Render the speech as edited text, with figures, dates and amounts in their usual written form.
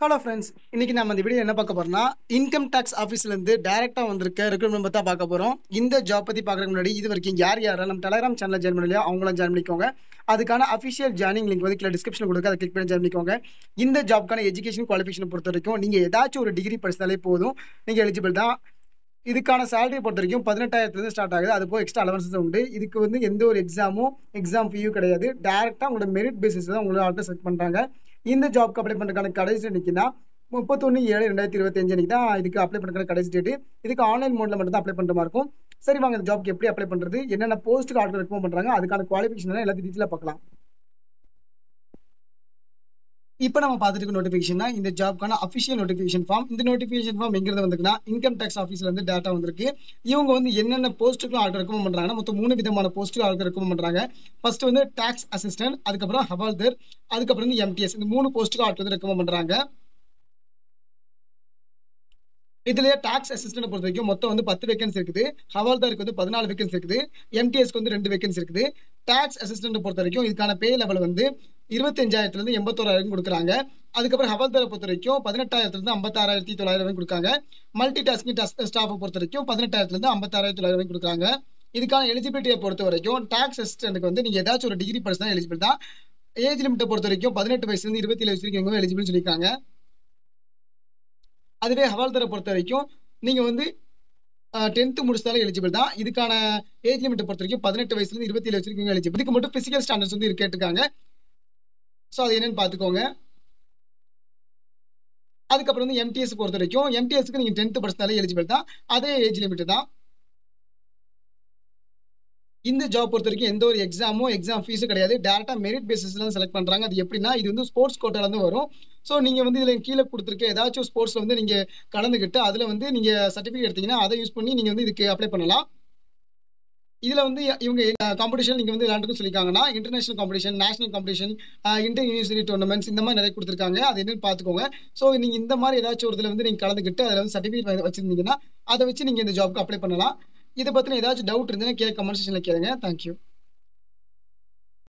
Hello friends, இன்னைக்கு நம்ம இந்த வீடியோ என்ன பார்க்க போறோம்னா, இன்கம் டாக்ஸ் ஆஃபீஸ்லேருந்து டைரக்டாக வந்திருக்க ரெக்ரூட்மெண்ட் தான் பார்க்க போகிறோம். இந்த ஜாப் பற்றி பார்க்குறதுக்கு முன்னாடி இது வரைக்கும் யாரெல்லாம் நம்ம டெலகிராம் சேனலில் ஜாயின் பண்ணலையோ அவங்களும் ஜாயின் பண்ணிக்கோங்க. அதுக்கான அஃபிஷியல் ஜாயினிங் லிங்க் வந்து கீழே டிஸ்கிரிப்ஷன் கொடுக்க அதை கிளிக் பண்ணி ஜாயின் பண்ணிக்கோங்க. இந்த ஜாப்க்கான எஜுகேஷன் குவாலிஃபிகேஷன் பொறுத்த வரைக்கும் நீங்கள் ஏதாச்சும் ஒரு டிகிரி படித்தாலே போதும், நீங்கள் எலிஜிபிள் தான். இதுக்கான சேலரி பொறுத்த வரைக்கும் 18,000 ஸ்டார்ட் ஆகுது. அது போக எக்ஸ்ட்ரா அலவன்சஸ் உண்டு. இதுக்கு வந்து எந்த ஒரு எக்ஸாம் ஃபீயும் கிடையாது. டேரெக்டாக உங்களோட மெரிட் பேசிஸ் தான் உங்களோட ஆல்ரெடி செலக்ட் பண்ணுறாங்க. இந்த ஜாப்க்கு அப்ளை பண்ணுறதுக்கான கடைசி டேட்னா 31/7/2025 அன்றைக்கி தான் இதுக்கு அப்ளை பண்ணுற கடைசி டேட்டு. இதுக்கு ஆன்லைன் மோடில் மட்டும் தான் அப்ளை பண்ணுற மாதிரி இருக்கும். சரி, வாங்க இந்த ஜாப்க்கு எப்படி அப்ளை பண்ணுறது, என்னென்ன போஸ்ட்டுக்கு ஆட்கள் ரெக்கமெண்ட் பண்ணுறாங்க, அதுக்கான குவாலிஃபிகேஷன் எல்லாத்தையும் டீட்டெயிலாக பார்க்கலாம். இப்போ நம்ம பார்த்துட்டு இருக்க நோட்டிஃபிகேஷன் தான் இந்த ஜாப்க்கான அஃபிஷியல் நோட்டிஃபிகேஷன் ஃபார்ம். இந்த நோட்டிஃபிகேஷன் ஃபார்ம் எங்கிறது வந்துருக்குன்னா, இன்கம் டேக்ஸ் ஆஃபீஸ்ல இருந்து டேட்டா வந்திருக்கு. இவங்க வந்து என்னென்ன போஸ்ட்டுக்கு ஆட்கள் ரெக்கமெண்ட் பண்ணுறாங்கன்னா, மொத்தம் 3 விதமான போஸ்ட்டுக்கு ஆட்கள் ரெக்கமெண்ட் பண்ணுறாங்க. ஃபர்ஸ்ட் வந்து டாக்ஸ் அசிஸ்டன்ட், அதுக்கப்புறம் ஹவால்தார், அதுக்கப்புறம் வந்து எம்டிஎஸ். இந்த 3 போஸ்ட்டுக்கு ஆட்கள் வந்து ரெக்கமெண்ட் பண்ணுறாங்க. இதுலயே டாக்ஸ் அசிஸ்டன்ட் பொறுத்த வரைக்கும் மொத்தம் வந்து 10 வேகன்சி இருக்குது. ஹவால்தாருக்கு வந்து 14 வேகன்சி இருக்குது. எம்டிஎஸ்க்கு வந்து 2 வேகன்சி இருக்குது. டாக்ஸ் அசிஸ்டன்ட் பொறுத்த வரைக்கும் இதுக்கான பே லெவல் வந்து 25,000 81,000 கொடுக்குறாங்க. அதுக்கப்புறம் ஹவால்தாரை பொறுத்த வரைக்கும் 18,000 56,900 கொடுக்காங்க. மல்டி டாஸ்கிங் ஸ்டாஃபை பொறுத்த வரைக்கும் 18,000 56,900 கொடுக்குறாங்க. இதுக்கான எலிஜிபிலிட்டியை பொறுத்த வரைக்கும் டாக்ஸ் அசிஸ்டன்ட்டுக்கு வந்து நீங்கள் ஏதாச்சும் ஒரு டிகிரி படிச்சா எலிஜிபிள் தான். ஏஜ் லிமிட்டை பொறுத்த வரைக்கும் 18 வயசுலேருந்து 27 வயசு வரைக்கும் எலிஜிபிள் சொல்லியிருக்காங்க. அதுவே ஹவால்தாரை பொறுத்த வரைக்கும் நீங்கள் வந்து 10th முடிச்சாலும் எலிஜிபிள் தான். இதுக்கான ஏஜ் லிமிட்டை பொறுத்த வரைக்கும் 18 வயசுலேருந்து 27 வயசு வரைக்கும் எலிஜிபிள். இதுக்கு மட்டும் பிசிக்கல் ஸ்டாண்டர்ட்ஸ் வந்து கேட்டிருக்காங்க. ஸோ அது என்னன்னு பார்த்துக்கோங்க. அதுக்கப்புறம் வந்து எம்டிஎஸ் பொறுத்த வரைக்கும் எம்டிஎஸ்க்கு நீங்கள் 10th படிச்சாலே எலிஜிபிள் தான். அதே ஏஜ் லிமிட் தான். இந்த ஜாப் பொறுத்த வரைக்கும் எந்த ஒரு எக்ஸாம் ஃபீஸும் கிடையாது. டேரக்டாக மெரிட் பேசிஸ்ல செலக்ட் பண்ணுறாங்க. அது எப்படின்னா, இது வந்து ஸ்போர்ட்ஸ் கோட்டாலேருந்து வரும். ஸோ நீங்கள் வந்து இதில் கீழே கொடுத்துருக்க ஏதாச்சும் ஸ்போர்ட்ஸில் வந்து நீங்கள் கலந்துக்கிட்டு அதில் வந்து நீங்கள் சர்டிஃபிகேட் எடுத்தீங்கன்னா அதை யூஸ் பண்ணி நீங்கள் வந்து இதுக்கு அப்ளை பண்ணலாம். இதில் வந்து இவங்க காம்படிஷன் நீங்கள் வந்து விளையாண்டுக்கும் சொல்லியிருக்காங்கன்னா, international competition, national competition, inter university tournaments இந்த மாதிரி நிறைய கொடுத்துருக்காங்க. அது என்னன்னு பார்த்துக்கோங்க. ஸோ நீங்கள் இந்த மாதிரி ஏதாச்சும் ஒரு இதில் வந்து நீங்கள் கலந்துக்கிட்டு அதில் வந்து சர்டிஃபிகேட் வச்சுருந்தீங்கன்னா அதை வச்சு நீங்கள் இந்த ஜாப்க்கு அப்ளை பண்ணலாம். இதை பற்றின ஏதாச்சும் டவுட் இருந்ததுன்னா கீழே கமெண்ட் செக்ஷனில் கேளுங்க. தேங்க்யூ.